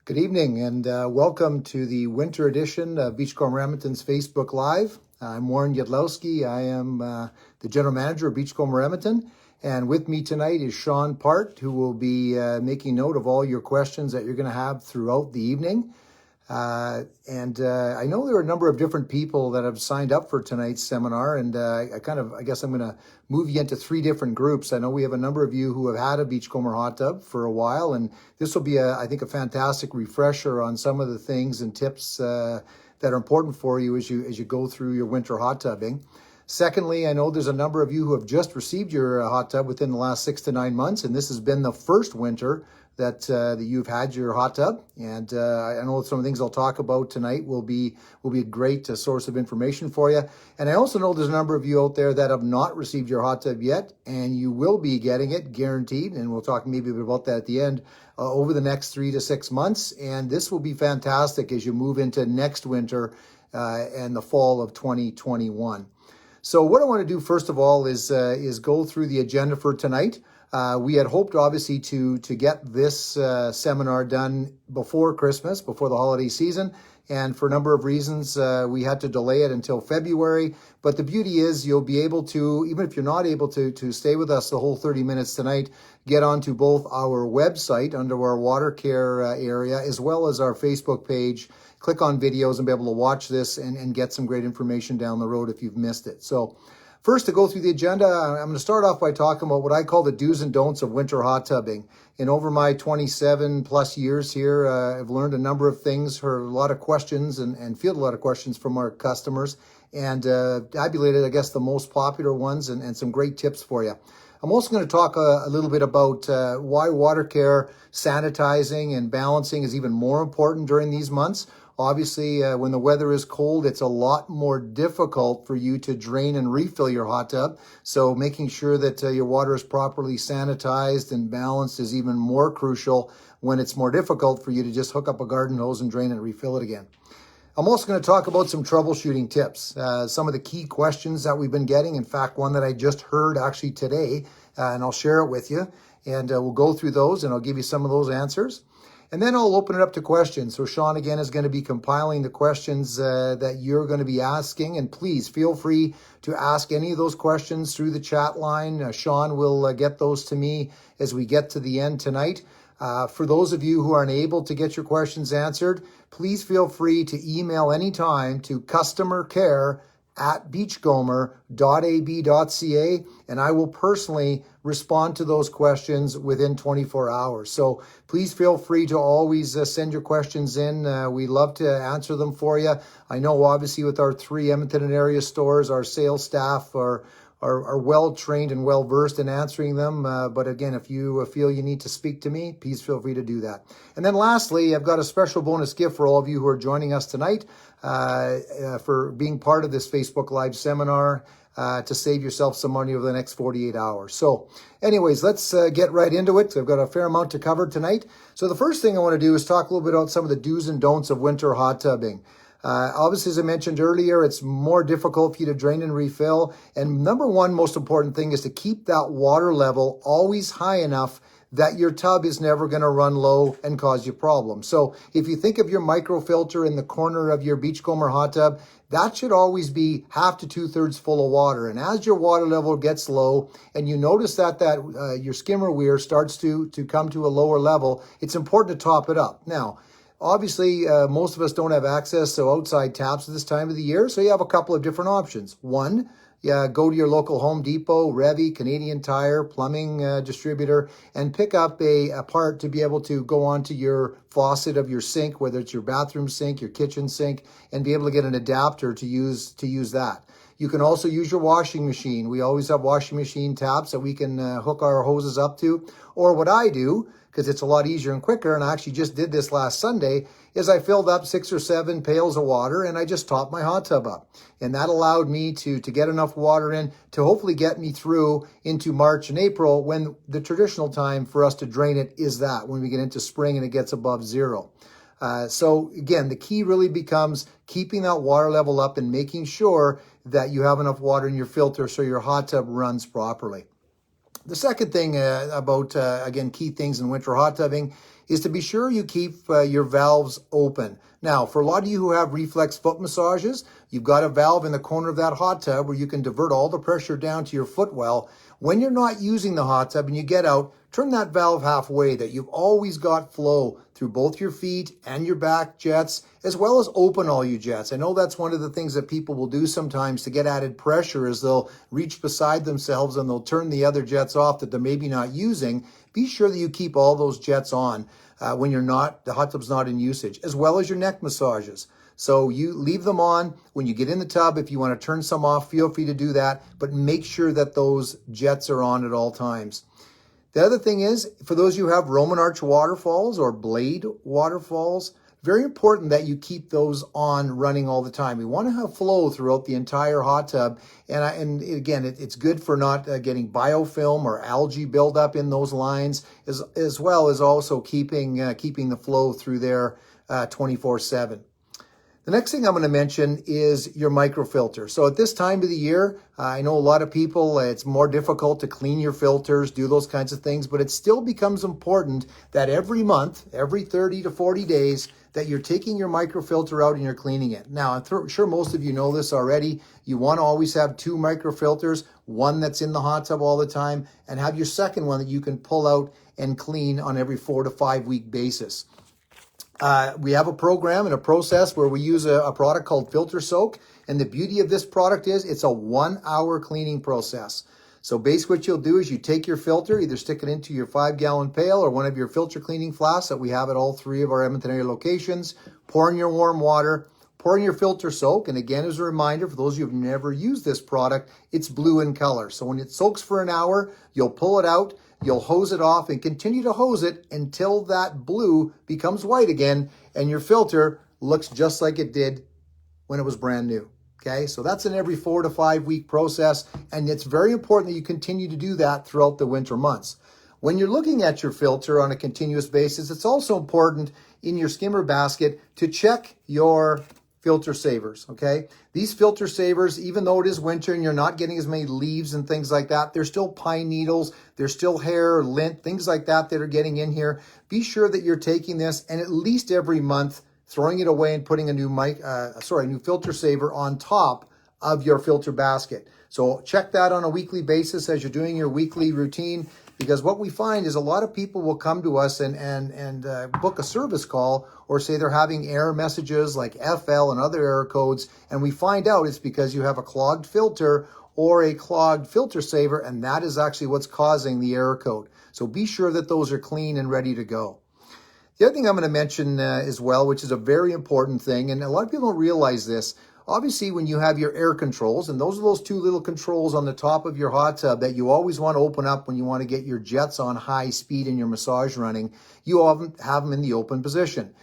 Good evening and welcome to the winter edition of Beachcomber Edmonton's Facebook Live. I'm Warren Yudlowski. I am the General Manager of Beachcomber Edmonton. And with me tonight is Sean Part, who will be making note of all your questions that you're going to have throughout the evening. I know there are a number of different people that have signed up for tonight's seminar, and I guess I'm going to move you into three different groups. I know we have a number of you who have had a Beachcomber hot tub for a while, and this will be, I think, a fantastic refresher on some of the things and tips that are important for you as you go through your winter hot tubbing. Secondly, I know there's a number of you who have just received your hot tub within the last 6 to 9 months, and this has been the first winter that you've had your hot tub. And I know some of the things I'll talk about tonight will be a great source of information for you. And I also know there's a number of you out there that have not received your hot tub yet, and you will be getting it guaranteed. And we'll talk maybe a bit about that at the end over the next 3 to 6 months. And this will be fantastic as you move into next winter and the fall of 2021. So what I want to do first of all is go through the agenda for tonight. We had hoped, obviously, to get this seminar done before Christmas, before the holiday season. And for a number of reasons, we had to delay it until February. But the beauty is you'll be able to, even if you're not able to stay with us the whole 30 minutes tonight, get onto both our website under our Watercare area, as well as our Facebook page. Click on videos and be able to watch this and get some great information down the road if you've missed it. So first, to go through the agenda, I'm going to start off by talking about what I call the do's and don'ts of winter hot tubbing. And over my 27 plus years here, I've learned a number of things, heard a lot of questions and fielded a lot of questions from our customers, and tabulated, I guess, the most popular ones and some great tips for you. I'm also going to talk a little bit about why Watercare sanitizing and balancing is even more important during these months. Obviously, when the weather is cold, it's a lot more difficult for you to drain and refill your hot tub. So making sure that your water is properly sanitized and balanced is even more crucial when it's more difficult for you to just hook up a garden hose and drain and refill it again. I'm also going to talk about some troubleshooting tips, some of the key questions that we've been getting. In fact, one that I just heard actually today, and I'll share it with you. And we'll go through those and I'll give you some of those answers. And then I'll open it up to questions. So Sean, again, is going to be compiling the questions that you're going to be asking. And please feel free to ask any of those questions through the chat line. Sean will get those to me as we get to the end tonight. For those of you who aren't able to get your questions answered, please feel free to email anytime to customercare@beachcomber.ab.ca, and I will personally respond to those questions within 24 hours. So please feel free to always send your questions in. We love to answer them for you. I know, obviously, with our 3 Edmonton and area stores, our sales staff are well trained and well versed in answering them. But again, if you feel you need to speak to me, please feel free to do that. And then lastly, I've got a special bonus gift for all of you who are joining us tonight for being part of this Facebook Live seminar to save yourself some money over the next 48 hours. So anyways, let's get right into it. I've got a fair amount to cover tonight. So the first thing I want to do is talk a little bit about some of the do's and don'ts of winter hot tubbing. Obviously, as I mentioned earlier, it's more difficult for you to drain and refill. And number one most important thing is to keep that water level always high enough that your tub is never going to run low and cause you problems. So if you think of your microfilter in the corner of your Beachcomber hot tub, that should always be half to 2/3 full of water. And as your water level gets low and you notice that your skimmer weir starts to come to a lower level, it's important to top it up. Now, obviously, most of us don't have access to outside taps at this time of the year, so you have a couple of different options. One, go to your local Home Depot, Revy, Canadian Tire, plumbing distributor, and pick up a part to be able to go onto your faucet of your sink, whether it's your bathroom sink, your kitchen sink, and be able to get an adapter to use that. You can also use your washing machine. We always have washing machine taps that we can hook our hoses up to. Or what I do, because it's a lot easier and quicker, and I actually just did this last Sunday, is I filled up 6 or 7 pails of water and I just topped my hot tub up. And that allowed me to get enough water in to hopefully get me through into March and April, when the traditional time for us to drain it is that, when we get into spring and it gets above zero. So again, the key really becomes keeping that water level up and making sure that you have enough water in your filter so your hot tub runs properly. The second thing about, again, key things in winter hot tubbing is to be sure you keep your valves open. Now, for a lot of you who have reflex foot massages, you've got a valve in the corner of that hot tub where you can divert all the pressure down to your foot well. When you're not using the hot tub and you get out, turn that valve halfway, that you've always got flow through both your feet and your back jets, as well as open all your jets. I know that's one of the things that people will do sometimes to get added pressure, is they'll reach beside themselves and they'll turn the other jets off that they're maybe not using. Be sure that you keep all those jets on when the hot tub's not in usage, as well as your neck massages. So you leave them on when you get in the tub. If you want to turn some off, feel free to do that, but make sure that those jets are on at all times. The other thing is, for those of you who have Roman arch waterfalls or blade waterfalls, very important that you keep those on running all the time. We want to have flow throughout the entire hot tub. And again, it's good for not getting biofilm or algae buildup in those lines, as well as also keeping the flow through there 24/7. The next thing I'm going to mention is your microfilter. So at this time of the year, I know a lot of people, it's more difficult to clean your filters, do those kinds of things, but it still becomes important that every month, every 30 to 40 days, that you're taking your microfilter out and you're cleaning it. Now, I'm sure most of you know this already. You want to always have 2 microfilters, one that's in the hot tub all the time, and have your second one that you can pull out and clean on every 4 to 5 week basis. We have a program and a process where we use a product called Filter Soak. And the beauty of this product is it's a 1-hour cleaning process. So basically what you'll do is you take your filter, either stick it into your 5-gallon pail or one of your filter cleaning flasks that we have at all 3 of our Edmonton area locations, pour in your warm water, pour in your Filter Soak. And again, as a reminder, for those of you who have never used this product, it's blue in color. So when it soaks for an hour, you'll pull it out, you'll hose it off and continue to hose it until that blue becomes white again and your filter looks just like it did when it was brand new. Okay, so that's an every 4 to 5 week process, and it's very important that you continue to do that throughout the winter months. When you're looking at your filter on a continuous basis, it's also important in your skimmer basket to check your filter savers, okay? These filter savers, even though it is winter and you're not getting as many leaves and things like that, there's still pine needles, there's still hair, lint, things like that that are getting in here. Be sure that you're taking this and at least every month throwing it away and putting a new new filter saver on top of your filter basket. So check that on a weekly basis as you're doing your weekly routine, because what we find is a lot of people will come to us and book a service call or say they're having error messages like FL and other error codes, and we find out it's because you have a clogged filter or a clogged filter saver, and that is actually what's causing the error code. So be sure that those are clean and ready to go. The other thing I'm going to mention as well, which is a very important thing, and a lot of people don't realize this, obviously when you have your air controls, and those are those 2 little controls on the top of your hot tub that you always want to open up when you want to get your jets on high speed and your massage running, you often have them in the open position.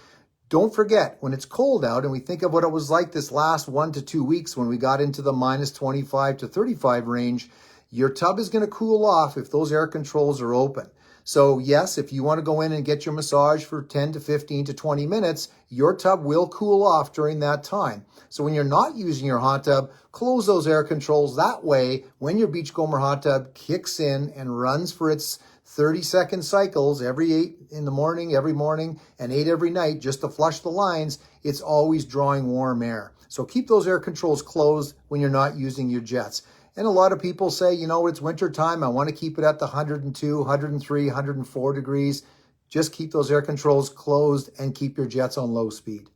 Don't forget, when it's cold out, and we think of what it was like this last 1 to 2 weeks when we got into the minus 25 to 35 range, your tub is going to cool off if those air controls are open. So yes, if you want to go in and get your massage for 10 to 15 to 20 minutes, your tub will cool off during that time. So when you're not using your hot tub, close those air controls. That way, when your Beachcomber hot tub kicks in and runs for its 30-second cycles every 8 in the morning, every morning, and 8 every night, just to flush the lines, it's always drawing warm air. So keep those air controls closed when you're not using your jets. And a lot of people say, you know, it's winter time, I want to keep it at the 102, 103, 104 degrees. Just keep those air controls closed and keep your jets on low speed.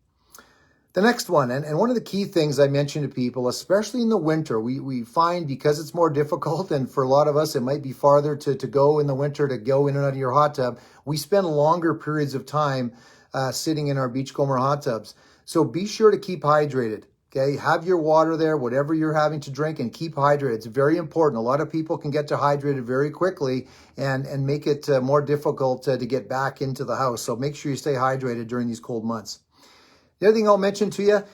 The next one, and one of the key things I mention to people, especially in the winter, we find because it's more difficult, and for a lot of us it might be farther to go in the winter to go in and out of your hot tub, we spend longer periods of time sitting in our Beachcomber hot tubs. So be sure to keep hydrated. Okay, have your water there, whatever you're having to drink, and keep hydrated. It's very important. A lot of people can get dehydrated very quickly and make it more difficult to get back into the house. So make sure you stay hydrated during these cold months. The other thing I'll mention to you,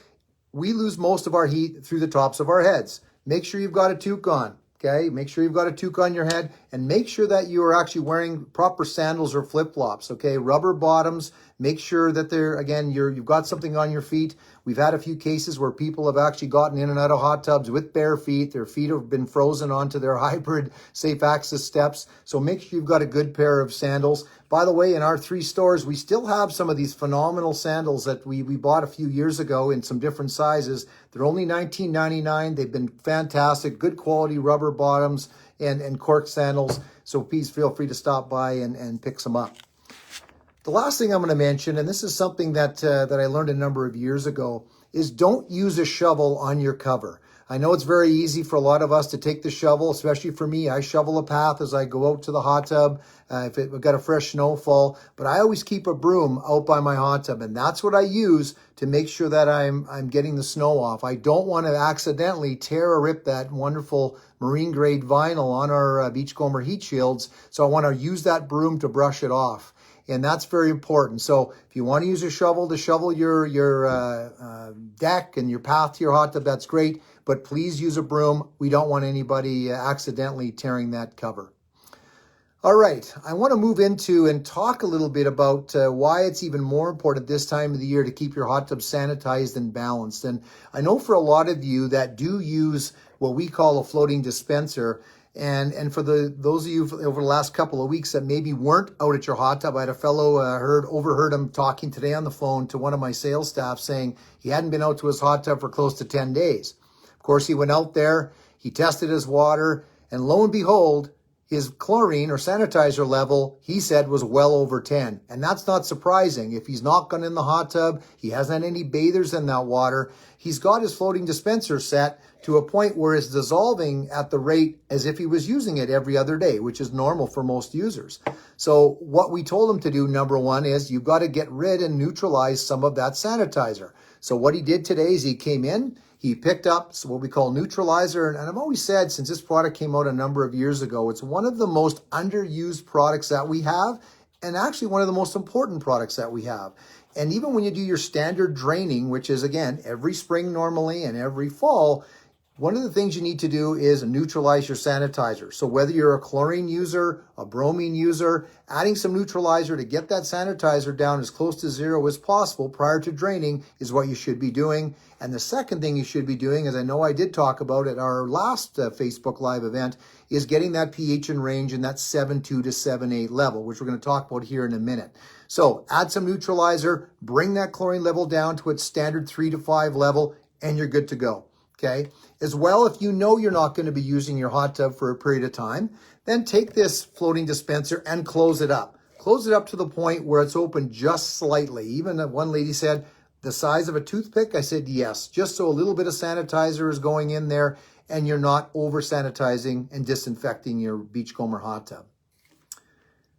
we lose most of our heat through the tops of our heads. Make sure you've got a toque on. Okay, make sure you've got a toque on your head and make sure that you are actually wearing proper sandals or flip-flops, okay? Rubber bottoms, make sure that they're, again, you've got something on your feet. We've had a few cases where people have actually gotten in and out of hot tubs with bare feet. Their feet have been frozen onto their hybrid safe access steps. So make sure you've got a good pair of sandals. By the way, in our 3 stores, we still have some of these phenomenal sandals that we bought a few years ago in some different sizes. They're only $19.99. They've been fantastic, good quality rubber bottoms and cork sandals. So please feel free to stop by and pick some up. The last thing I'm going to mention, and this is something that I learned a number of years ago, is don't use a shovel on your cover. I know it's very easy for a lot of us to take the shovel, especially for me. I shovel a path as I go out to the hot tub if we've got a fresh snowfall, but I always keep a broom out by my hot tub, and that's what I use to make sure that I'm getting the snow off. I don't want to accidentally tear or rip that wonderful marine grade vinyl on our Beachcomber heat shields, so I want to use that broom to brush it off. And that's very important. So if you want to use a shovel to shovel your deck and your path to your hot tub, that's great. But please use a broom. We don't want anybody accidentally tearing that cover. All right, I want to move into and talk a little bit about why it's even more important this time of the year to keep your hot tub sanitized and balanced. And I know for a lot of you that do use what we call a floating dispenser, and for those of you over the last couple of weeks that maybe weren't out at your hot tub, I had a fellow overheard him talking today on the phone to one of my sales staff saying he hadn't been out to his hot tub for close to 10 days. Of course, he went out there, he tested his water, and lo and behold, his chlorine or sanitizer level, he said, was well over 10. And that's not surprising. If he's not gone in the hot tub, he hasn't had any bathers in that water, he's got his floating dispenser set to a point where it's dissolving at the rate as if he was using it every other day, which is normal for most users. So what we told him to do, number one, is you've got to get rid and neutralize some of that sanitizer. So what he did today is he came in, he picked up what we call neutralizer. And I've always said, since this product came out a number of years ago, it's one of the most underused products that we have, and actually one of the most important products that we have. And even when you do your standard draining, which is, again, every spring normally and every fall, one of the things you need to do is neutralize your sanitizer. So whether you're a chlorine user, a bromine user, adding some neutralizer to get that sanitizer down as close to zero as possible prior to draining is what you should be doing. And the second thing you should be doing, as I know I did talk about at our last Facebook Live event, is getting that pH in range in that 7.2 to 7.8 level, which we're going to talk about here in a minute. So add some neutralizer, bring that chlorine level down to its standard 3 to 5 level, and you're good to go. Okay. As well, if you know you're not going to be using your hot tub for a period of time, then take this floating dispenser and close it up. Close it up to the point where it's open just slightly. Even one lady said, the size of a toothpick? I said, yes, just so a little bit of sanitizer is going in there and you're not over sanitizing and disinfecting your Beachcomber hot tub.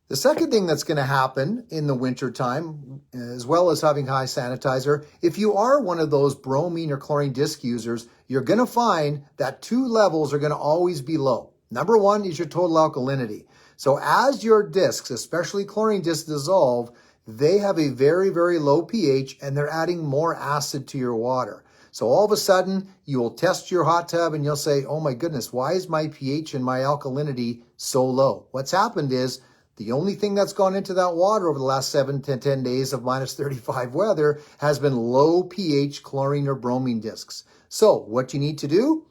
The second thing that's going to happen in the winter time, as well as having high sanitizer, if you are one of those bromine or chlorine disc users, you're going to find that 2 levels are going to always be low. Number one is your total alkalinity. So as your discs, especially chlorine discs, dissolve, they have a very, very low pH and they're adding more acid to your water. So all of a sudden, you will test your hot tub and you'll say, oh my goodness, why is my pH and my alkalinity so low? What's happened is, the only thing that's gone into that water over the last 7 to 10 days of minus 35 weather has been low pH chlorine or bromine discs. So what you need to do,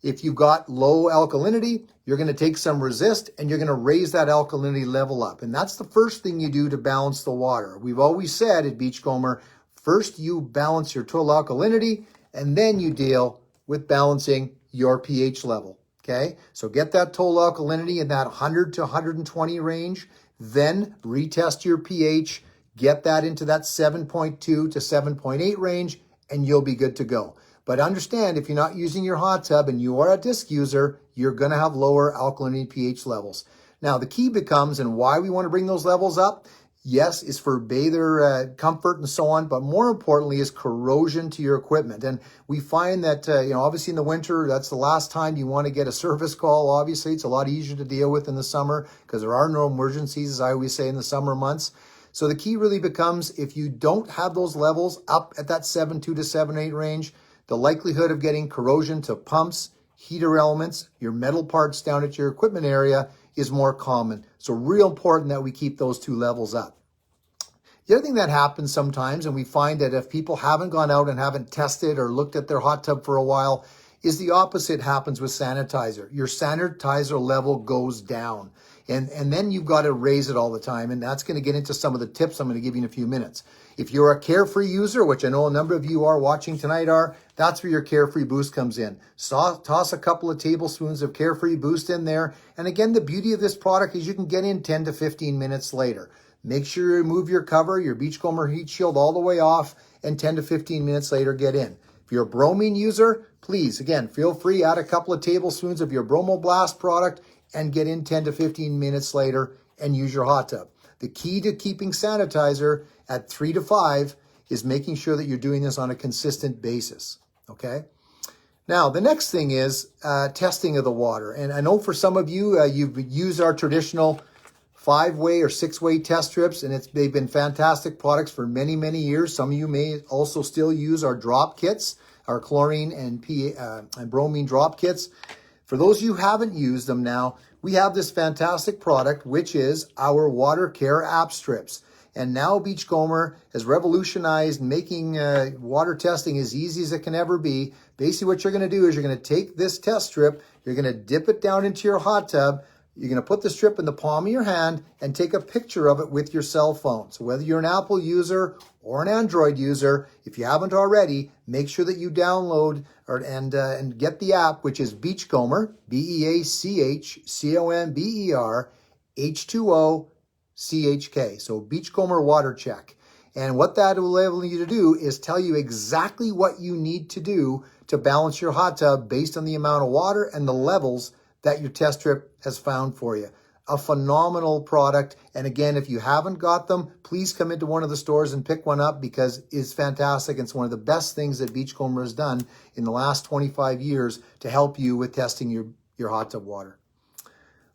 if you've got low alkalinity, you're going to take some resist and you're going to raise that alkalinity level up. And that's the first thing you do to balance the water. We've always said at Beachcomber, first you balance your total alkalinity and then you deal with balancing your pH level. Okay, so get that total alkalinity in that 100 to 120 range, then retest your pH, get that into that 7.2 to 7.8 range, and you'll be good to go. But understand, if you're not using your hot tub and you are a disc user, you're going to have lower alkalinity pH levels. Now, the key becomes, and why we want to bring those levels up, yes, is for bather comfort and so on, but more importantly is corrosion to your equipment. And we find that, obviously in the winter, that's the last time you want to get a service call. Obviously, it's a lot easier to deal with in the summer because there are no emergencies, as I always say, in the summer months. So the key really becomes, if you don't have those levels up at that 7.2 to 7.8 range, the likelihood of getting corrosion to pumps, heater elements, your metal parts down at your equipment area is more common. So real important that we keep those two levels up. The other thing that happens sometimes, and we find that if people haven't gone out and haven't tested or looked at their hot tub for a while, is the opposite happens with sanitizer. Your sanitizer level goes down. And then you've got to raise it all the time. And that's going to get into some of the tips I'm going to give you in a few minutes. If you're a Carefree user, which I know a number of you are watching tonight are, that's where your Carefree Boost comes in. Toss a couple of tablespoons of Carefree Boost in there. And again, the beauty of this product is you can get in 10 to 15 minutes later. Make sure you remove your cover, your Beachcomber heat shield all the way off, and 10 to 15 minutes later get in. If you're a bromine user, please, again, feel free, add a couple of tablespoons of your Bromoblast product and get in 10 to 15 minutes later and use your hot tub. The key to keeping sanitizer at 3 to 5 is making sure that you're doing this on a consistent basis, okay? Now, the next thing is testing of the water. And I know for some of you, you've used our traditional 5-way or 6-way test strips, and they've been fantastic products for many, many years. Some of you may also still use our drop kits, our chlorine and bromine drop kits. For those of you who haven't used them now, we have this fantastic product, which is our Watercare app strips. And now Beachcomber has revolutionized making water testing as easy as it can ever be. Basically, what you're going to do is you're going to take this test strip, you're going to dip it down into your hot tub, you're going to put the strip in the palm of your hand and take a picture of it with your cell phone. So whether you're an Apple user or an Android user, if you haven't already, make sure that you download and get the app, which is Beachcomber, Beachcomber, H2O So Beachcomber Water Check. And what that will enable you to do is tell you exactly what you need to do to balance your hot tub based on the amount of water and the levels that your test strip has found for you. A phenomenal product. And again, if you haven't got them, please come into one of the stores and pick one up because it's fantastic. It's one of the best things that Beachcomber has done in the last 25 years to help you with testing your hot tub water.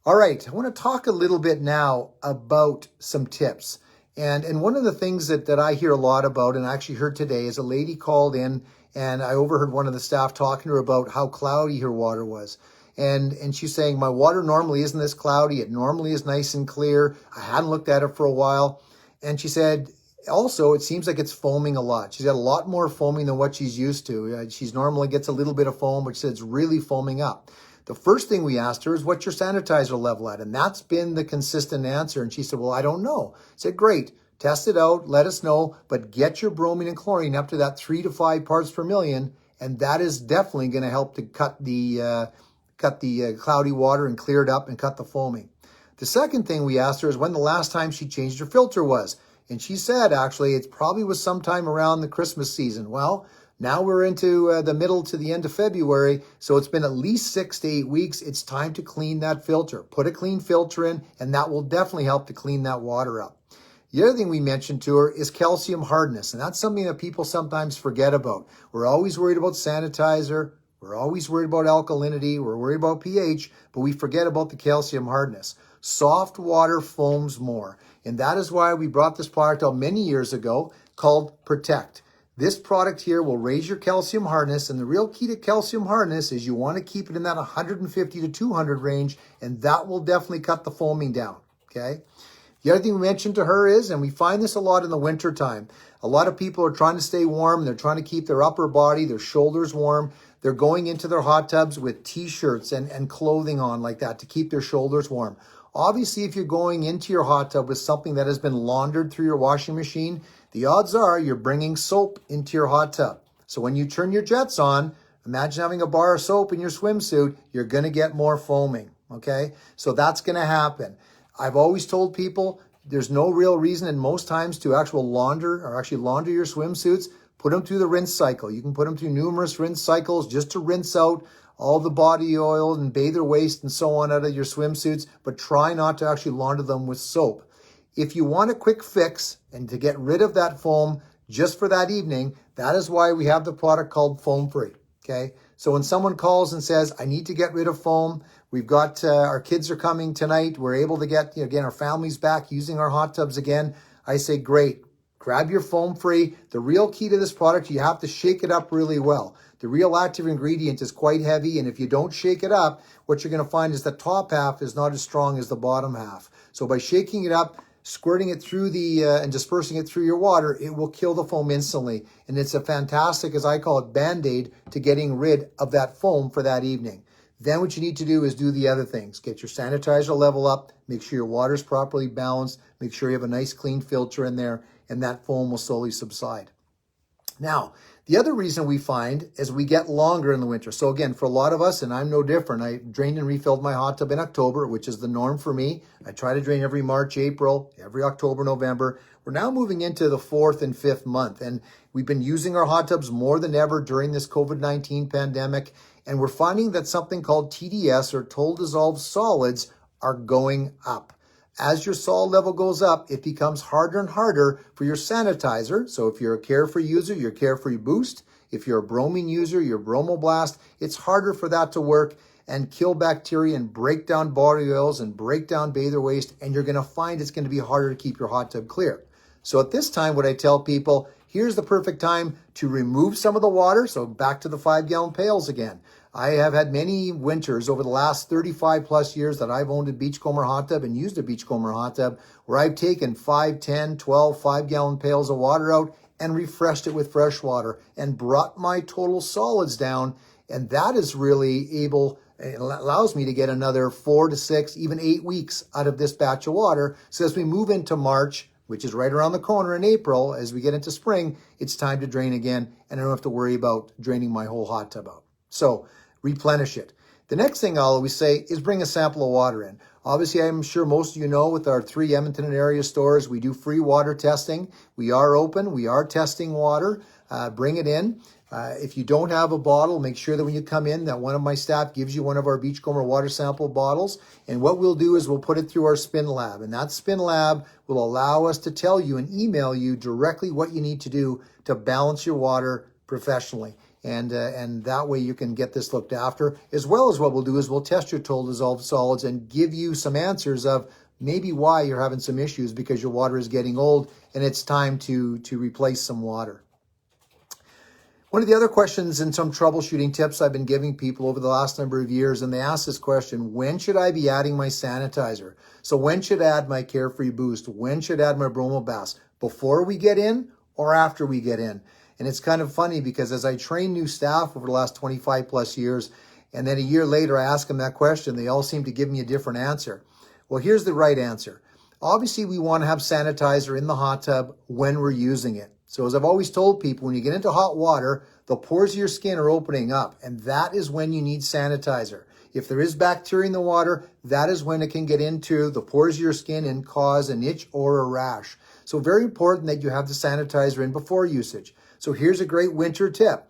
All right, I want to talk a little bit now about some tips. And one of the things that I hear a lot about, and I actually heard today, is a lady called in and I overheard one of the staff talking to her about how cloudy her water was. And she's saying, my water normally isn't this cloudy. It normally is nice and clear. I hadn't looked at it for a while. And she said, also, it seems like it's foaming a lot. She's got a lot more foaming than what she's used to. She's normally gets a little bit of foam, but she said it's really foaming up. The first thing we asked her is, what's your sanitizer level at? And that's been the consistent answer. And she said, well, I don't know. I said, great. Test it out. Let us know. But get your bromine and chlorine up to that 3 to 5 parts per million. And that is definitely going to help to cut the cloudy water and clear it up and cut the foaming. The second thing we asked her is when the last time she changed her filter was. And she said, actually, it probably was sometime around the Christmas season. Well, now we're into the middle to the end of February, so it's been at least 6 to 8 weeks. It's time to clean that filter. Put a clean filter in, and that will definitely help to clean that water up. The other thing we mentioned to her is calcium hardness, and that's something that people sometimes forget about. We're always worried about sanitizer. We're always worried about alkalinity. We're worried about pH, but we forget about the calcium hardness. Soft water foams more, and that is why we brought this product out many years ago called Protect. This product here will raise your calcium hardness, and the real key to calcium hardness is you want to keep it in that 150 to 200 range, and that will definitely cut the foaming down, okay? The other thing we mentioned to her is, and we find this a lot in the winter time, a lot of people are trying to stay warm. They're trying to keep their upper body, their shoulders warm. They're going into their hot tubs with t-shirts and clothing on like that to keep their shoulders warm. Obviously, if you're going into your hot tub with something that has been laundered through your washing machine, the odds are you're bringing soap into your hot tub. So when you turn your jets on, imagine having a bar of soap in your swimsuit, you're going to get more foaming, okay? So that's going to happen. I've always told people there's no real reason in most times to actually launder your swimsuits. Put them through the rinse cycle. You can put them through numerous rinse cycles just to rinse out all the body oil and bather waste and so on out of your swimsuits, but try not to actually launder them with soap. If you want a quick fix and to get rid of that foam just for that evening, that is why we have the product called Foam Free, okay? So when someone calls and says, I need to get rid of foam, we've got, our kids are coming tonight, we're able to get, again, our families back using our hot tubs again, I say, great, grab your foam free. The real key to this product, you have to shake it up really well. The real active ingredient is quite heavy, and if you don't shake it up, what you're going to find is the top half is not as strong as the bottom half. So by shaking it up, squirting it through and dispersing it through your water, it will kill the foam instantly. And it's a fantastic, as I call it, Band-Aid to getting rid of that foam for that evening. Then what you need to do is do the other things. Get your sanitizer level up, make sure your water's properly balanced, make sure you have a nice clean filter in there, and that foam will slowly subside. Now, the other reason we find is we get longer in the winter. So again, for a lot of us, and I'm no different, I drained and refilled my hot tub in October, which is the norm for me. I try to drain every March, April, every October, November. We're now moving into the 4th and 5th month, and we've been using our hot tubs more than ever during this COVID-19 pandemic, and we're finding that something called TDS, or total dissolved solids, are going up. As your solid level goes up, it becomes harder and harder for your sanitizer. So if you're a Carefree user, your Carefree Boost. If you're a bromine user, your Bromoblast. It's harder for that to work and kill bacteria and break down body oils and break down bather waste. And you're going to find it's going to be harder to keep your hot tub clear. So at this time, what I tell people, here's the perfect time to remove some of the water. So back to the 5-gallon pails again. I have had many winters over the last 35 plus years that I've owned a Beachcomber hot tub and used a Beachcomber hot tub where I've taken 5, 10, 12 5-gallon pails of water out and refreshed it with fresh water and brought my total solids down. And that is really able, it allows me to get another 4 to 6, even 8 weeks out of this batch of water. So as we move into March, which is right around the corner in April, as we get into spring, it's time to drain again. And I don't have to worry about draining my whole hot tub out. So replenish it. The next thing I'll always say is bring a sample of water in. Obviously, I'm sure most of you know with our 3 Edmonton and area stores, we do free water testing. We are open. We are testing water. Bring it in. If you don't have a bottle, make sure that when you come in that one of my staff gives you one of our Beachcomber water sample bottles. And what we'll do is we'll put it through our spin lab. And that spin lab will allow us to tell you and email you directly what you need to do to balance your water professionally. And that way you can get this looked after, as well as what we'll do is we'll test your total dissolved solids and give you some answers of maybe why you're having some issues because your water is getting old and it's time to replace some water. One of the other questions and some troubleshooting tips I've been giving people over the last number of years, and they ask this question, when should I be adding my sanitizer? So when should I add my Carefree Boost? When should I add my Bromoblast? Before we get in or after we get in? And it's kind of funny because as I train new staff over the last 25 plus years, and then a year later I ask them that question, they all seem to give me a different answer. Well, here's the right answer. Obviously, we want to have sanitizer in the hot tub when we're using it. So as I've always told people, when you get into hot water, the pores of your skin are opening up, and that is when you need sanitizer. If there is bacteria in the water, that is when it can get into the pores of your skin and cause an itch or a rash. So very important that you have the sanitizer in before usage. So here's a great winter tip.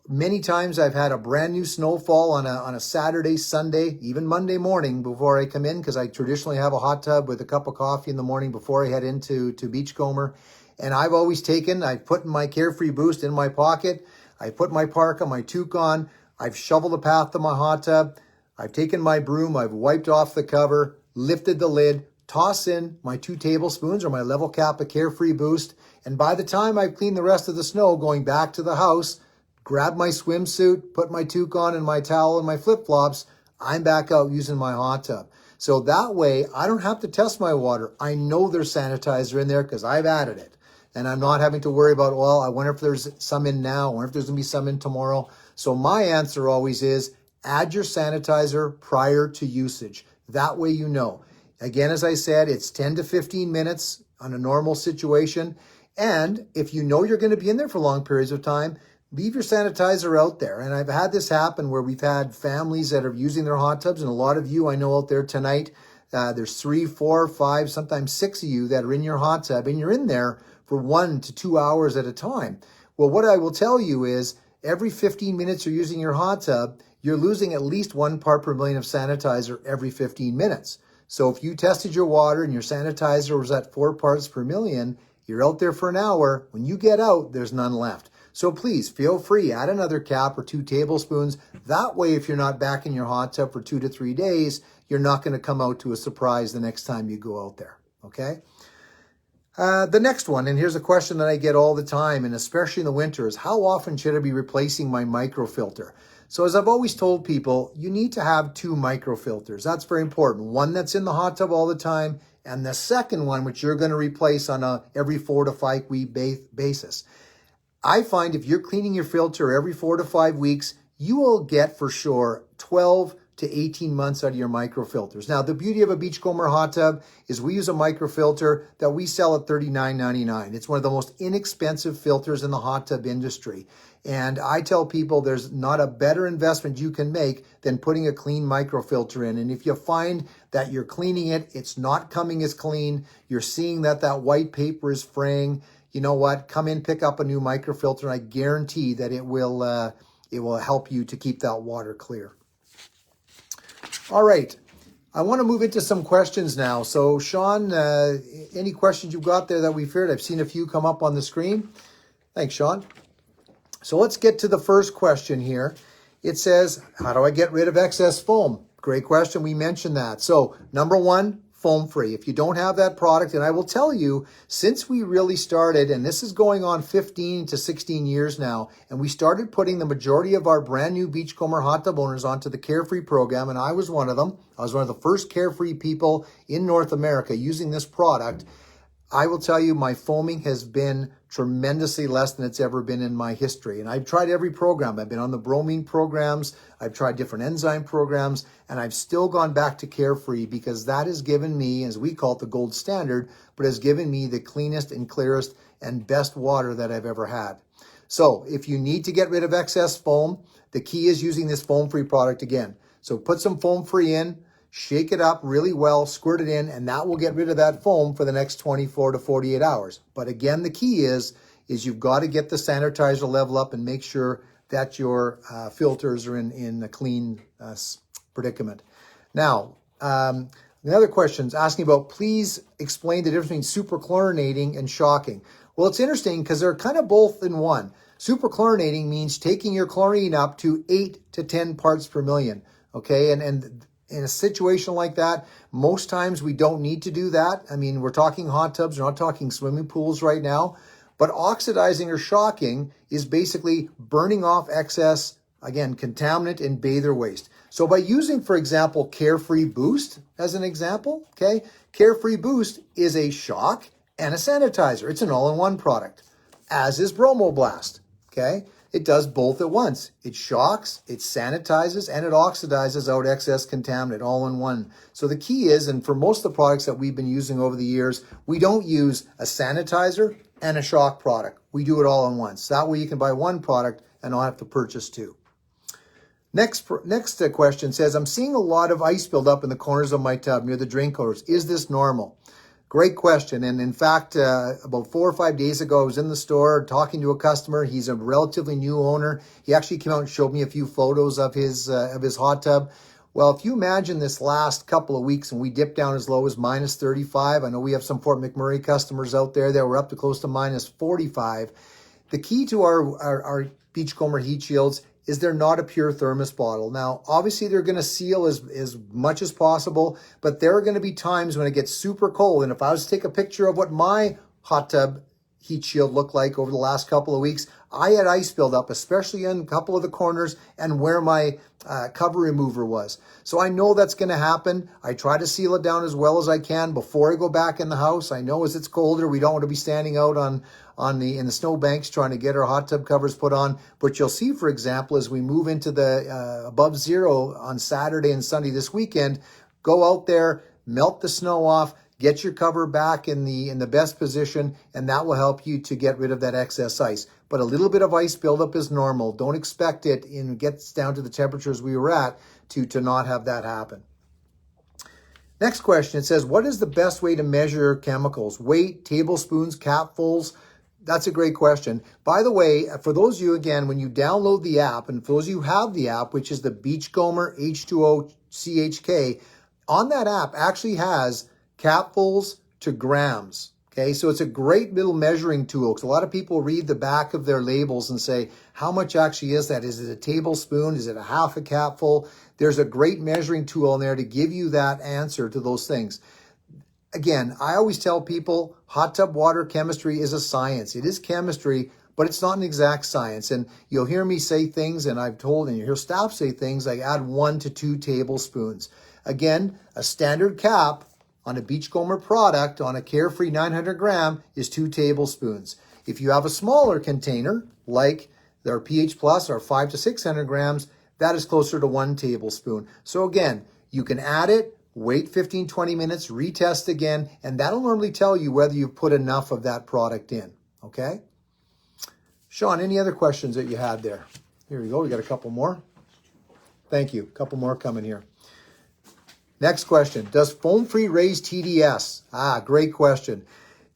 Many times I've had a brand new snowfall on a Saturday, Sunday, even Monday morning before I come in, because I traditionally have a hot tub with a cup of coffee in the morning before I head into Beachcomber. And I've always put my Carefree Boost in my pocket. I put my parka, my toque on. I've shoveled the path to my hot tub. I've taken my broom. I've wiped off the cover, lifted the lid, toss in my 2 tablespoons or my level cap of Carefree Boost. And by the time I've cleaned the rest of the snow, going back to the house, grab my swimsuit, put my toque on and my towel and my flip-flops, I'm back out using my hot tub. So that way, I don't have to test my water. I know there's sanitizer in there because I've added it. And I'm not having to worry about, well, I wonder if there's some in now. I wonder if there's going to be some in tomorrow. So my answer always is add your sanitizer prior to usage. That way you know. Again, as I said, it's 10 to 15 minutes on a normal situation. And if you know you're going to be in there for long periods of time, leave your sanitizer out there. And I've had this happen where we've had families that are using their hot tubs. And a lot of you I know out there tonight, there's 3, 4, 5, sometimes 6 of you that are in your hot tub. And you're in there for 1 to 2 hours at a time. Well, what I will tell you is every 15 minutes you're using your hot tub, you're losing at least 1 part per million of sanitizer every 15 minutes. So if you tested your water and your sanitizer was at 4 parts per million, you're out there for an hour. When you get out, there's none left. So please feel free, add another cap or 2 tablespoons. That way, if you're not back in your hot tub for 2 to 3 days, you're not going to come out to a surprise the next time you go out there. Okay? The next one, and here's a question that I get all the time, and especially in the winter, is how often should I be replacing my microfilter? So as I've always told people, you need to have 2 microfilters. That's very important. One that's in the hot tub all the time, and the second one, which you're going to replace on a every 4 to 5 week basis. I find if you're cleaning your filter every 4 to 5 weeks, you will get for sure 12 to 18 months out of your microfilters. Now, the beauty of a Beachcomber hot tub is we use a microfilter that we sell at $39.99. It's one of the most inexpensive filters in the hot tub industry. And I tell people there's not a better investment you can make than putting a clean microfilter in. And if you find that you're cleaning it, it's not coming as clean, you're seeing that that white paper is fraying, you know what? Come in, pick up a new microfilter, and I guarantee that it will help you to keep that water clear. All right, I want to move into some questions now. So Sean, any questions you've got there that we've heard? I've seen a few come up on the screen. Thanks, Sean. So let's get to the first question here. It says, how do I get rid of excess foam? Great question. We mentioned that. So number one, foam free. If you don't have that product, and I will tell you, since we really started, and this is going on 15 to 16 years now, and we started putting the majority of our brand new Beachcomber hot tub owners onto the Carefree program, and I was one of them. I was one of the first Carefree people in North America using this product. I will tell you, my foaming has been tremendously less than it's ever been in my history. And I've tried every program. I've been on the bromine programs. I've tried different enzyme programs, and I've still gone back to Carefree because that has given me, as we call it, the gold standard, but has given me the cleanest and clearest and best water that I've ever had. So if you need to get rid of excess foam, the key is using this foam-free product again. So put some foam-free in, shake it up really well, squirt it in, and that will get rid of that foam for the next 24 to 48 hours. But again, the key is you've got to get the sanitizer level up and make sure that your filters are in a clean predicament. Now, another question is asking about, please explain the difference between superchlorinating and shocking. Well, it's interesting because they're kind of both in one. Superchlorinating means taking your chlorine up to 8 to 10 parts per million, okay? And in a situation like that, most times we don't need to do that. I mean, we're talking hot tubs, we're not talking swimming pools right now. But oxidizing or shocking is basically burning off excess, again, contaminant and bather waste. So by using, for example, Carefree Boost as an example, okay? Carefree Boost is a shock and a sanitizer. It's an all-in-one product, as is Bromoblast, okay? It does both at once. It shocks, it sanitizes, and it oxidizes out excess contaminant all in one. So the key is, and for most of the products that we've been using over the years, we don't use a sanitizer and a shock product. We do it all in once. That way you can buy one product and not have to purchase two. Next question says, I'm seeing a lot of ice buildup in the corners of my tub near the drain covers. Is this normal? Great question. And in fact, about 4 or 5 days ago, I was in the store talking to a customer. He's a relatively new owner. He actually came out and showed me a few photos of his hot tub. Well, if you imagine this last couple of weeks and we dipped down as low as minus 35, I know we have some Fort McMurray customers out there that were up to close to minus 45. The key to our Beachcomber heat shields is they're not a pure thermos bottle. Now, obviously they're going to seal as much as possible, but there are going to be times when it gets super cold. And if I was to take a picture of what my hot tub heat shield looked like over the last couple of weeks, I had ice buildup, especially in a couple of the corners and where my cover remover was. So I know that's going to happen. I try to seal it down as well as I can before I go back in the house. I know as it's colder, we don't want to be standing out in the snow banks trying to get our hot tub covers put on. But you'll see, for example, as we move into the above zero on Saturday and Sunday this weekend, go out there, melt the snow off, get your cover back in the best position, and that will help you to get rid of that excess ice. But a little bit of ice buildup is normal. Don't expect it, and it gets down to the temperatures we were at, to not have that happen. Next question, it says, what is the best way to measure chemicals? Weight, tablespoons, capfuls? That's a great question. By the way, for those of you, again, when you download the app, and for those of you who have the app, which is the Beachcomber H2O CHK, on that app actually has capfuls to grams. Okay, so it's a great little measuring tool because a lot of people read the back of their labels and say, how much actually is that? Is it a tablespoon? Is it a half a capful? There's a great measuring tool in there to give you that answer to those things. again, I always tell people hot tub water chemistry is a science. It is chemistry, but it's not an exact science. And you'll hear me say things, and I've told, and you hear staff say things like add 1 to 2 tablespoons. Again, a standard cap on a Beachcomber product on a Carefree 900 gram is 2 tablespoons. If you have a smaller container, like their pH Plus or 5 to 600 grams, that is closer to 1 tablespoon. So again, you can add it, wait 15, 20 minutes, retest again, and that'll normally tell you whether you've put enough of that product in, okay? Sean, any other questions that you had there? Here we go, we got a couple more. Thank you, a couple more coming here. Next question, does foam-free raise TDS? Great question.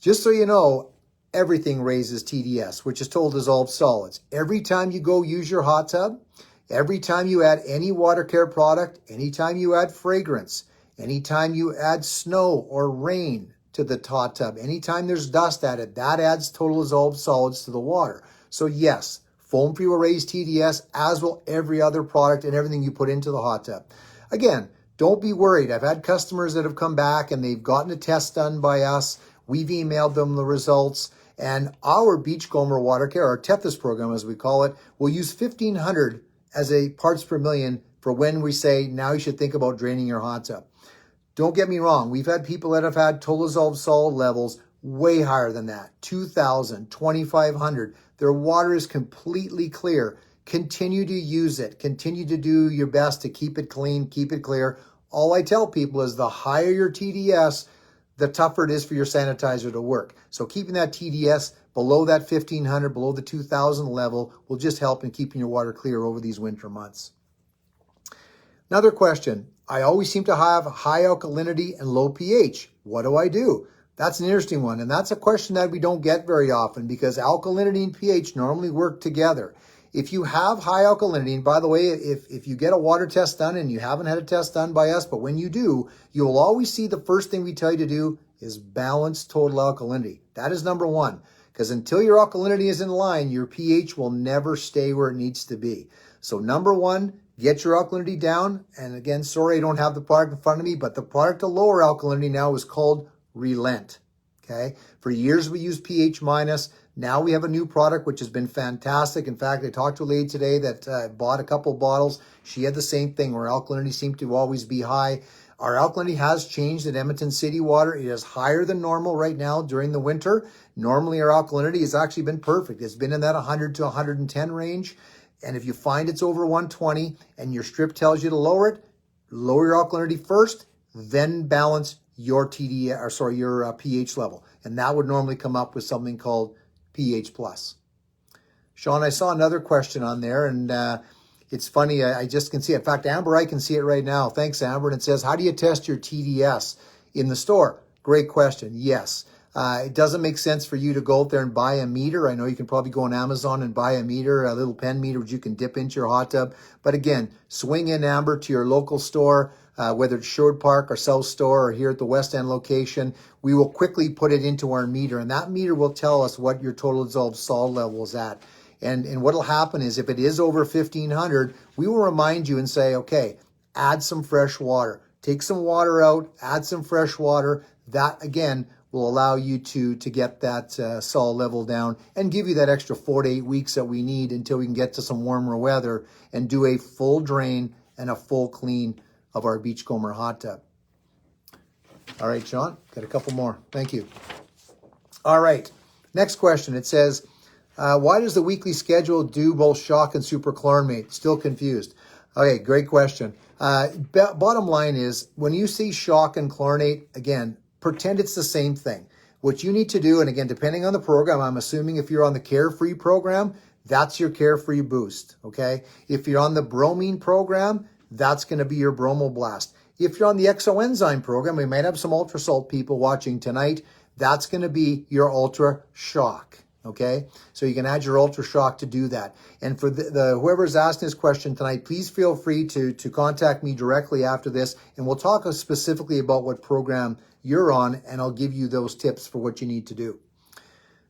Just so you know, everything raises TDS, which is total dissolved solids. Every time you go use your hot tub, every time you add any Watercare product, anytime you add fragrance, anytime you add snow or rain to the hot tub, anytime there's dust added, that adds total dissolved solids to the water. So yes, foam-free will raise TDS, as will every other product and everything you put into the hot tub. Again, don't be worried. I've had customers that have come back and they've gotten a test done by us. We've emailed them the results. And our Beachcomber Watercare, our Tethys program as we call it, will use 1,500 as a parts per million for when we say, now you should think about draining your hot tub. Don't get me wrong. We've had people that have had total dissolved solid levels way higher than that, 2,000, 2,500. Their water is completely clear. Continue to use it. Continue to do your best to keep it clean, keep it clear. All I tell people is the higher your TDS, the tougher it is for your sanitizer to work. So keeping that TDS below that 1,500, below the 2,000 level will just help in keeping your water clear over these winter months. Another question. I always seem to have high alkalinity and low pH. What do I do? That's an interesting one. And that's a question that we don't get very often because alkalinity and pH normally work together. If you have high alkalinity, and by the way, if you get a water test done and you haven't had a test done by us, but when you do, you'll always see the first thing we tell you to do is balance total alkalinity. That is number one, because until your alkalinity is in line, your pH will never stay where it needs to be. So number one, get your alkalinity down. And again, sorry, I don't have the product in front of me, but the product to lower alkalinity now is called Relent. Okay. For years, we used pH minus. Now we have a new product, which has been fantastic. In fact, I talked to a lady today that bought a couple bottles. She had the same thing where alkalinity seemed to always be high. Our alkalinity has changed at Edmonton City Water. It is higher than normal right now during the winter. Normally, our alkalinity has actually been perfect. It's been in that 100 to 110 range. And if you find it's over 120 and your strip tells you to lower it, lower your alkalinity first, then balance your your pH level. And that would normally come up with something called pH plus. Sean, I saw another question on there, and it's funny. I just can see it. In fact, Amber, I can see it right now. Thanks, Amber. And it says, how do you test your TDS in the store? Great question. Yes. It doesn't make sense for you to go out there and buy a meter. I know you can probably go on Amazon and buy a meter, a little pen meter, which you can dip into your hot tub. But again, swing in, Amber, to your local store, whether it's Sherwood Park or South Store or here at the West End location. We will quickly put it into our meter, and that meter will tell us what your total dissolved solid level is at. And what will happen is if it is over 1,500, we will remind you and say, okay, add some fresh water. Take some water out, add some fresh water. That, again, will allow you to get that solid level down and give you that extra 4 to 8 weeks that we need until we can get to some warmer weather and do a full drain and a full clean of our Beachcomber hot tub. All right, Sean, got a couple more. Thank you. All right, next question. It says, why does the weekly schedule do both shock and superchlorinate? Still confused. Okay, great question. Bottom line is, when you see shock and chlorinate, again, pretend it's the same thing. What you need to do, and again, depending on the program, I'm assuming if you're on the Carefree program, that's your Carefree Boost, okay? If you're on the bromine program, that's going to be your Bromoblast. If you're on the exoenzyme program, we might have some ultra salt people watching tonight, that's going to be your Ultra Shock, okay? So you can add your Ultra Shock to do that. And for the whoever's asking this question tonight, please feel free to contact me directly after this, and we'll talk specifically about what program you're on, and I'll give you those tips for what you need to do.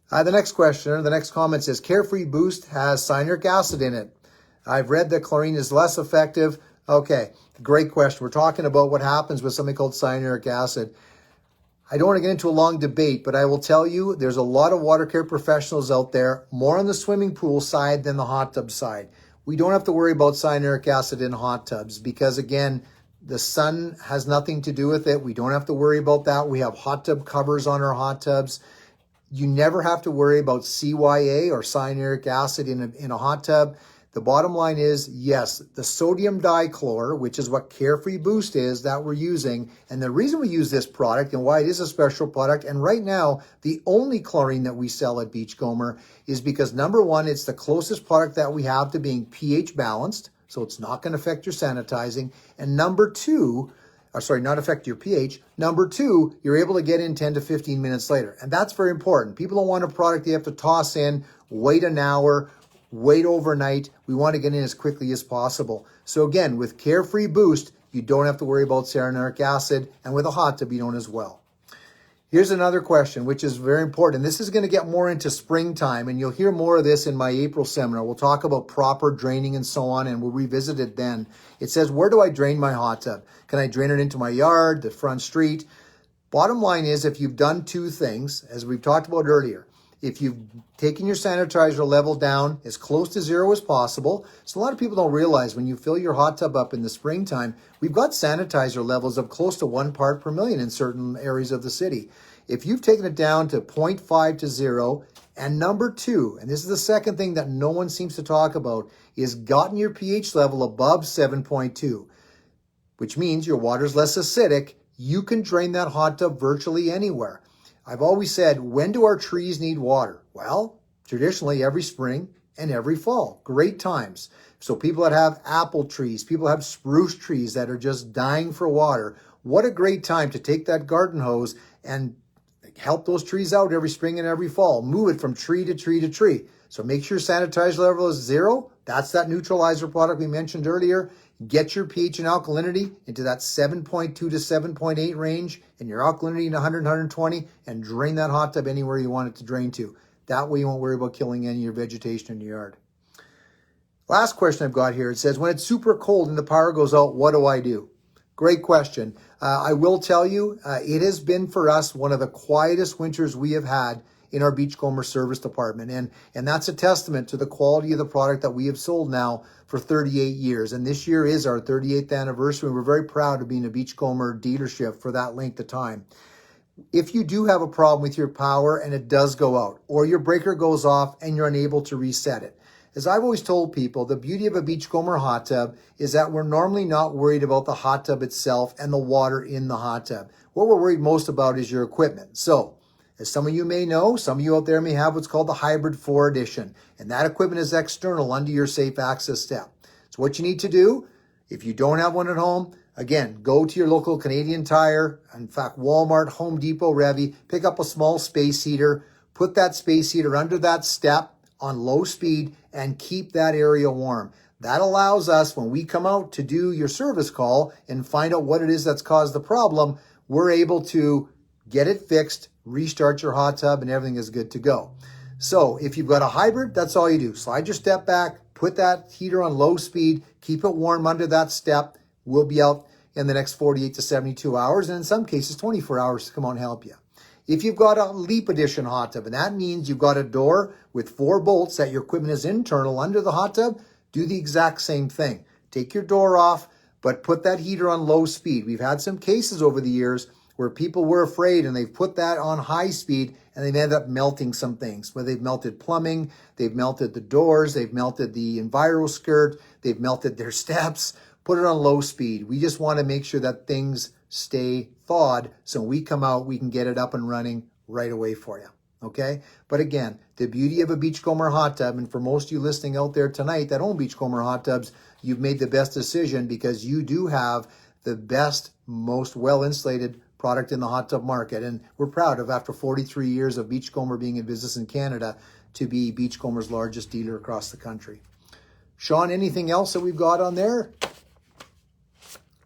The next question, or the next comment says, Carefree Boost has cyanuric acid in it. I've read that chlorine is less effective. Okay, great question. We're talking about what happens with something called cyanuric acid. I don't want to get into a long debate, but I will tell you there's a lot of water care professionals out there, more on the swimming pool side than the hot tub side. We don't have to worry about cyanuric acid in hot tubs because, again, the sun has nothing to do with it. We don't have to worry about that. We have hot tub covers on our hot tubs. You never have to worry about CYA or cyanuric acid in a hot tub. The bottom line is, yes, the sodium dichlor, which is what Carefree Boost is that we're using, and the reason we use this product and why it is a special product, and right now, the only chlorine that we sell at Beachcomber is because, number one, it's the closest product that we have to being pH balanced, so it's not going to affect your sanitizing, and number two, not affect your pH. Number two, you're able to get in 10 to 15 minutes later, and that's very important. People don't want a product they have to toss in, wait an hour, wait overnight. We want to get in as quickly as possible. So again, with Carefree Boost, you don't have to worry about cyanuric acid, and with a hot tub, you don't as well. Here's another question, which is very important. This is going to get more into springtime, and you'll hear more of this in my April seminar. We'll talk about proper draining and so on, and we'll revisit it then. It says, where do I drain my hot tub? Can I drain it into my yard, the front street? Bottom line is, if you've done two things, as we've talked about earlier, if you've taken your sanitizer level down as close to zero as possible. So a lot of people don't realize when you fill your hot tub up in the springtime, we've got sanitizer levels of close to 1 part per million in certain areas of the city. If you've taken it down to 0.5 to 0, and number two, and this is the second thing that no one seems to talk about, is gotten your pH level above 7.2, which means your water's less acidic, you can drain that hot tub virtually anywhere. I've always said, when do our trees need water? Well, traditionally every spring and every fall. Great times. So people that have apple trees, people have spruce trees that are just dying for water. What a great time to take that garden hose and help those trees out every spring and every fall. Move it from tree to tree to tree. So make sure sanitizer level is zero. That's that neutralizer product we mentioned earlier. Get your pH and alkalinity into that 7.2 to 7.8 range and your alkalinity in 100, 120 and drain that hot tub anywhere you want it to drain to. That way you won't worry about killing any of your vegetation in your yard. Last question I've got here. It says, when it's super cold and the power goes out, what do I do? Great question. I will tell you, it has been for us one of the quietest winters we have had in our Beachcomber service department. And that's a testament to the quality of the product that we have sold now for 38 years. And this year is our 38th anniversary. We're very proud of being a Beachcomber dealership for that length of time. If you do have a problem with your power and it does go out, or your breaker goes off and you're unable to reset it, as I've always told people, the beauty of a Beachcomber hot tub is that we're normally not worried about the hot tub itself and the water in the hot tub. What we're worried most about is your equipment. So, as some of you may know, some of you out there may have what's called the Hybrid 4 Edition, and that equipment is external under your safe access step. So what you need to do, if you don't have one at home, again, go to your local Canadian Tire, in fact, Walmart, Home Depot, Revy, pick up a small space heater, put that space heater under that step on low speed, and keep that area warm. That allows us, when we come out to do your service call and find out what it is that's caused the problem, we're able to get it fixed, restart your hot tub, and everything is good to go. So if you've got a hybrid, that's all you do. Slide your step back, put that heater on low speed, keep it warm under that step. We'll be out in the next 48 to 72 hours, and in some cases 24 hours to come out and help you. If you've got a Leap Edition hot tub, and that means you've got a door with 4 bolts that your equipment is internal under the hot tub, do the exact same thing. Take your door off, but put that heater on low speed. We've had some cases over the years where people were afraid and they've put that on high speed and they've ended up melting some things. Where they've melted plumbing, they've melted the doors, they've melted the enviro skirt, they've melted their steps. Put it on low speed. We just want to make sure that things stay thawed so when we come out, we can get it up and running right away for you. Okay? But again, the beauty of a Beachcomber hot tub, and for most of you listening out there tonight that own Beachcomber hot tubs, you've made the best decision because you do have the best, most well-insulated product in the hot tub market. And we're proud of, after 43 years of Beachcomber being in business in Canada, to be Beachcomber's largest dealer across the country. Sean, anything else that we've got on there?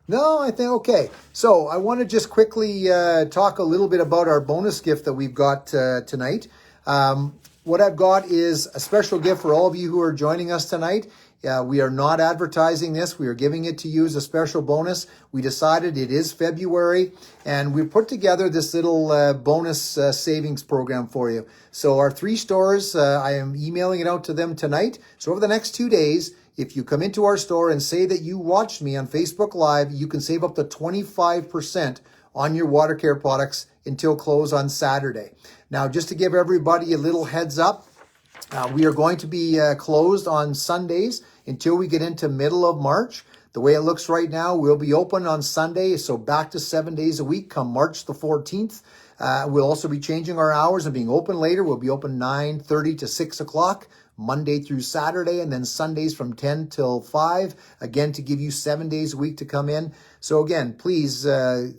No, I think, okay. So I want to just quickly talk a little bit about our bonus gift that we've got tonight. What I've got is a special gift for all of you who are joining us tonight. We are not advertising this. We are giving it to you as a special bonus. We decided it is February, and we put together this little bonus savings program for you. So our 3 stores, I am emailing it out to them tonight. So over the next 2 days, if you come into our store and say that you watched me on Facebook Live, you can save up to 25% on your Watercare products until close on Saturday. Now, just to give everybody a little heads up, we are going to be closed on Sundays until we get into middle of March. The way it looks right now, we'll be open on Sunday, so back to 7 days a week come March the 14th. We'll also be changing our hours and being open later. We'll be open 9:30 to 6 o'clock. Monday through Saturday, and then Sundays from 10 till 5, again, to give you 7 days a week to come in. So again, please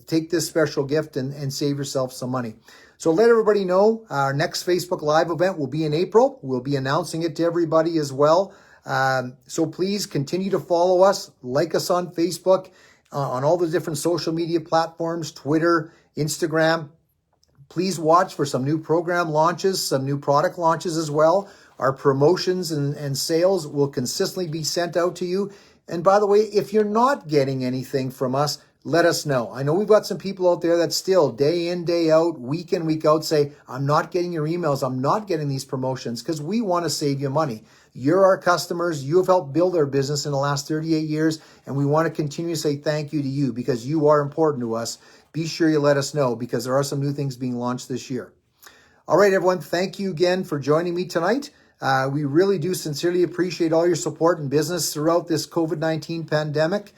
take this special gift and save yourself some money. So let everybody know our next Facebook Live event will be in April. We'll be announcing it to everybody as well. So please continue to follow us, like us on Facebook, on all the different social media platforms, Twitter, Instagram. Please watch for some new program launches, some new product launches as well. Our promotions and sales will consistently be sent out to you. And by the way, if you're not getting anything from us, let us know. I know we've got some people out there that still day in, day out, week in, week out say, I'm not getting your emails. I'm not getting these promotions, because we want to save you money. You're our customers. You have helped build our business in the last 38 years. And we want to continue to say thank you to you, because you are important to us. Be sure you let us know, because there are some new things being launched this year. All right, everyone. Thank you again for joining me tonight. We really do sincerely appreciate all your support in business throughout this COVID-19 pandemic.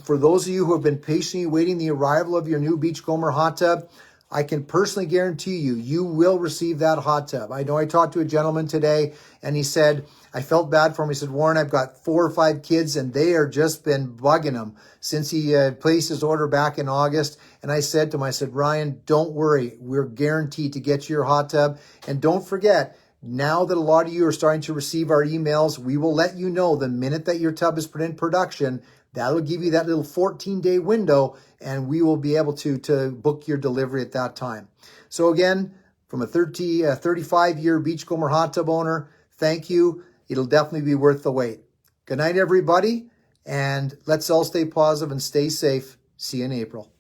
For those of you who have been patiently waiting the arrival of your new Beachcomber hot tub, I can personally guarantee you, you will receive that hot tub. I know I talked to a gentleman today, and he said, I felt bad for him. He said, Warren, I've got 4 or 5 kids, and they are just been bugging him since he placed his order back in August. And I said to him, I said, Ryan, don't worry. We're guaranteed to get you your hot tub. And don't forget, now that a lot of you are starting to receive our emails, we will let you know the minute that your tub is put in production. That'll give you that little 14-day window, and we will be able to book your delivery at that time. So again, from a 35-year Beachcomber hot tub owner, thank you. It'll definitely be worth the wait. Good night, everybody, and let's all stay positive and stay safe. See you in April.